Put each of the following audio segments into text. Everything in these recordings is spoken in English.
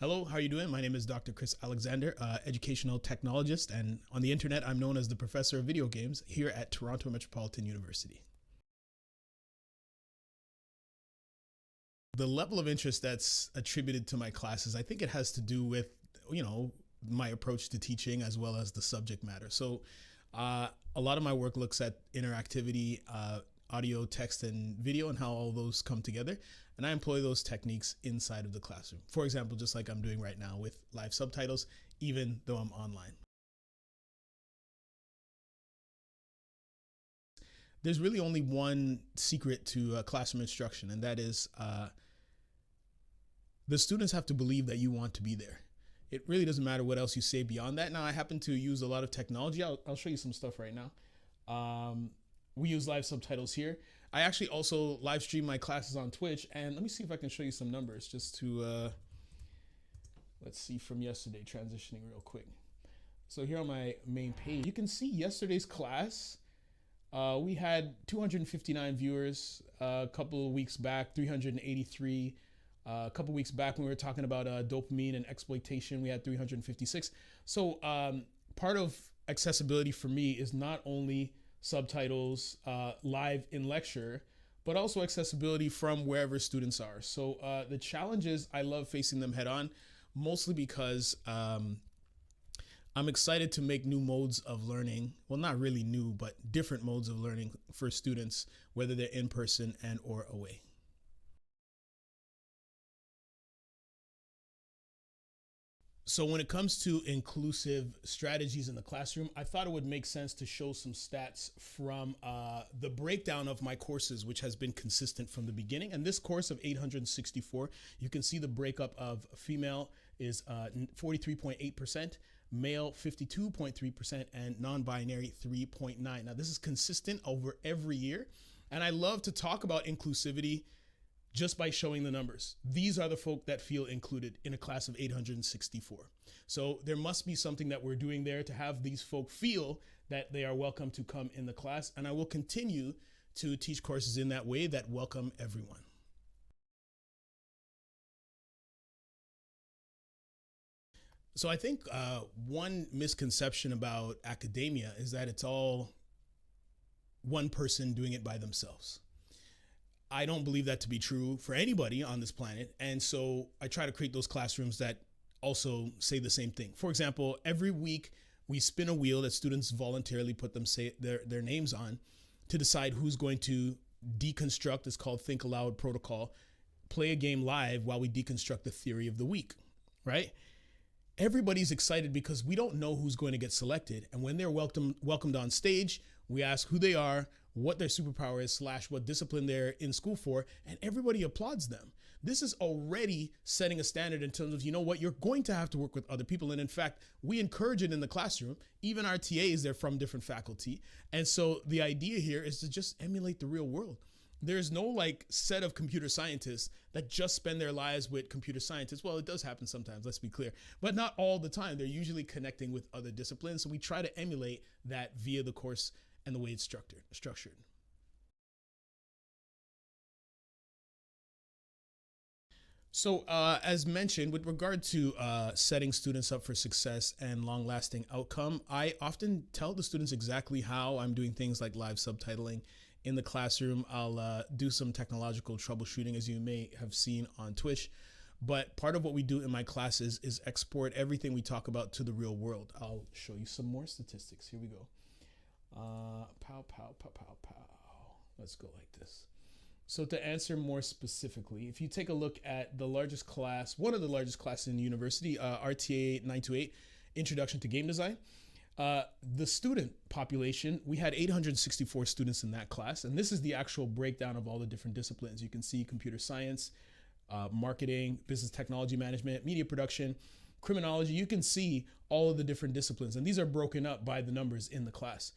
Hello, how are you doing? My name is Dr. Kris Alexander, educational technologist, and on the internet, I'm known as the professor of video games here at Toronto Metropolitan University. The level of interest that's attributed to my classes, I think it has to do with, my approach to teaching as well as the subject matter. So a lot of my work looks at interactivity, audio, text, and video, and how all those come together. And I employ those techniques inside of the classroom. For example, just like I'm doing right now with live subtitles, even though I'm online. There's really only one secret to classroom instruction, and that is the students have to believe that you want to be there. It really doesn't matter what else you say beyond that. Now, I happen to use a lot of technology. I'll show you some stuff right now. We use live subtitles here. I actually also live stream my classes on Twitch, and let me see if I can show you some numbers just to, let's see from yesterday, transitioning real quick. So here on my main page, you can see yesterday's class. We had 259 viewers. A couple of weeks back, 383. A couple weeks back when we were talking about dopamine and exploitation, we had 356. So part of accessibility for me is not only subtitles live in lecture, but also accessibility from wherever students are. So the challenges, I love facing them head on, mostly because I'm excited to make new modes of learning. Well, not really new, but different modes of learning for students, whether they're in person and or away. So when it comes to inclusive strategies in the classroom, I thought it would make sense to show some stats from the breakdown of my courses, which has been consistent from the beginning. And this course of 864, you can see the breakup of female is 43.8%, male 52.3%, and non-binary 3.9%. Now this is consistent over every year. And I love to talk about inclusivity just by showing the numbers. These are the folk that feel included in a class of 864. So there must be something that we're doing there to have these folk feel that they are welcome to come in the class. And I will continue to teach courses in that way that welcome everyone. So I think one misconception about academia is that it's all one person doing it by themselves. I don't believe that to be true for anybody on this planet. And so I try to create those classrooms that also say the same thing. For example, every week we spin a wheel that students voluntarily put their names on to decide who's going to deconstruct. It's called Think Aloud Protocol. Play a game live while we deconstruct the theory of the week, right? Everybody's excited because we don't know who's going to get selected. And when they're welcomed on stage, we ask who they are, what their superpower is, / what discipline they're in school for, and everybody applauds them. This is already setting a standard in terms of, you know what, you're going to have to work with other people. And in fact, we encourage it in the classroom. Even our TAs, they're from different faculty. And so the idea here is to just emulate the real world. There's no like set of computer scientists that just spend their lives with computer scientists. Well, it does happen sometimes, let's be clear, but not all the time. They're usually connecting with other disciplines. So we try to emulate that via the course and the way it's structured. So as mentioned, with regard to setting students up for success and long-lasting outcome, I often tell the students exactly how I'm doing things like live subtitling in the classroom. I'll do some technological troubleshooting, as you may have seen on Twitch. But part of what we do in my classes is export everything we talk about to the real world. I'll show you some more statistics. Here we go. Pow, pow, pow, pow, pow. Let's go like this. So to answer more specifically, if you take a look at the largest class, one of the largest classes in the university, RTA 928, Introduction to Game Design, the student population, we had 864 students in that class. And this is the actual breakdown of all the different disciplines. You can see computer science, marketing, business technology management, media production, criminology. You can see all of the different disciplines. And these are broken up by the numbers in the class.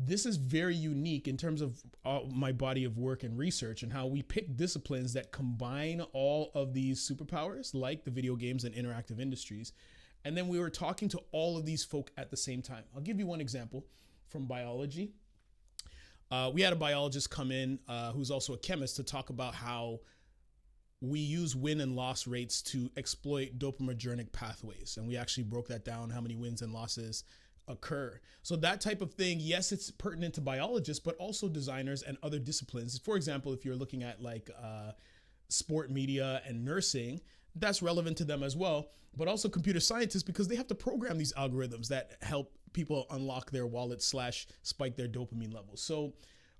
This is very unique in terms of my body of work and research and how we pick disciplines that combine all of these superpowers like the video games and interactive industries. And then we were talking to all of these folk at the same time. I'll give you one example from biology. We had a biologist come in who's also a chemist to talk about how we use win and loss rates to exploit dopaminergic pathways. And we actually broke that down, how many wins and losses occur. So that type of thing, yes, it's pertinent to biologists, but also designers and other disciplines. For example, if you're looking at like sport media and nursing, that's relevant to them as well, but also computer scientists, because they have to program these algorithms that help people unlock their wallet / spike their dopamine levels. So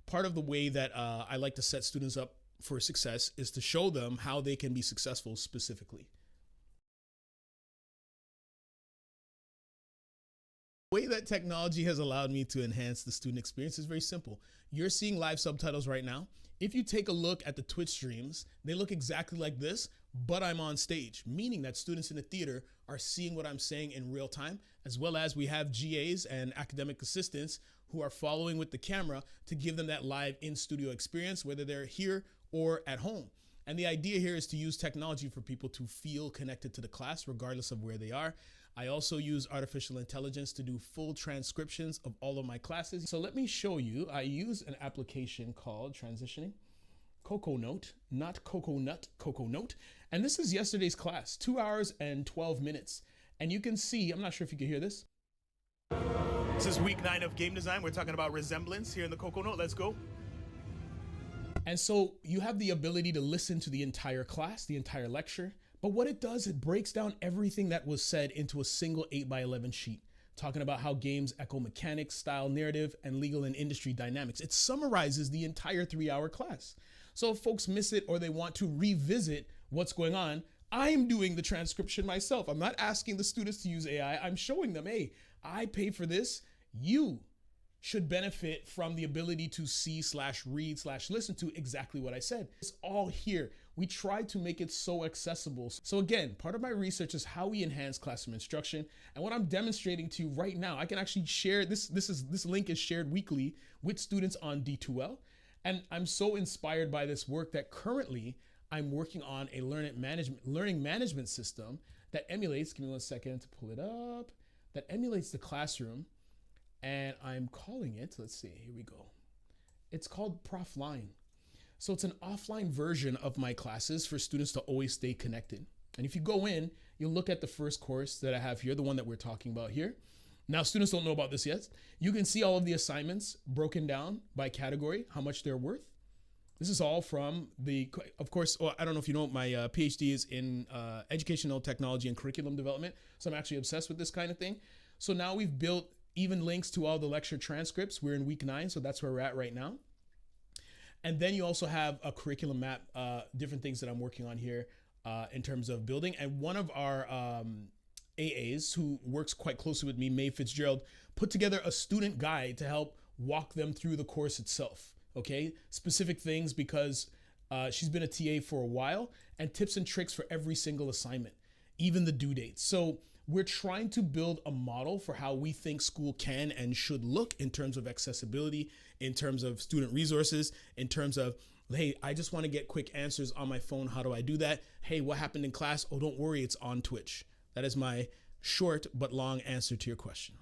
part of the way that I like to set students up for success is to show them how they can be successful specifically. The way that technology has allowed me to enhance the student experience is very simple. You're seeing live subtitles right now. If you take a look at the Twitch streams, they look exactly like this, but I'm on stage, meaning that students in the theater are seeing what I'm saying in real time, as well as we have GAs and academic assistants who are following with the camera to give them that live in-studio experience, whether they're here or at home. And the idea here is to use technology for people to feel connected to the class regardless of where they are. I also use artificial intelligence to do full transcriptions of all of my classes. So let me show you. I use an application called Transitioning, Coconote, not Coconut, Coconote. And this is yesterday's class, 2 hours and 12 minutes. And you can see, I'm not sure if you can hear this. This is week 9 of game design. We're talking about resemblance here in the Coconote. Let's go. And so you have the ability to listen to the entire class, the entire lecture. But what it does, it breaks down everything that was said into a single 8x11 sheet, talking about how games echo mechanics, style, narrative, and legal and industry dynamics. It summarizes the entire 3-hour class. So if folks miss it or they want to revisit what's going on, I'm doing the transcription myself. I'm not asking the students to use AI. I'm showing them, hey, I paid for this. You should benefit from the ability to see / read / listen to exactly what I said. It's all here. We try to make it so accessible. So again, part of my research is how we enhance classroom instruction. And what I'm demonstrating to you right now, I can actually share this. This link is shared weekly with students on D2L. And I'm so inspired by this work that currently I'm working on a learning management system that emulates, give me 1 second to pull it up, that emulates the classroom. And I'm calling it, let's see, here we go. It's called Profline. So it's an offline version of my classes for students to always stay connected. And if you go in, you'll look at the first course that I have here, the one that we're talking about here. Now, students don't know about this yet. You can see all of the assignments broken down by category, how much they're worth. This is all from of course, I don't know if you know, my PhD is in educational technology and curriculum development. So I'm actually obsessed with this kind of thing. So now we've built even links to all the lecture transcripts. We're in week 9, so that's where we're at right now. And then you also have a curriculum map, different things that I'm working on here in terms of building. And one of our AAs who works quite closely with me, Mae Fitzgerald, put together a student guide to help walk them through the course itself, okay? Specific things because she's been a TA for a while, and tips and tricks for every single assignment, even the due dates. So we're trying to build a model for how we think school can and should look in terms of accessibility, in terms of student resources, in terms of, hey, I just want to get quick answers on my phone. How do I do that? Hey, what happened in class? Oh, don't worry, it's on Twitch. That is my short but long answer to your question.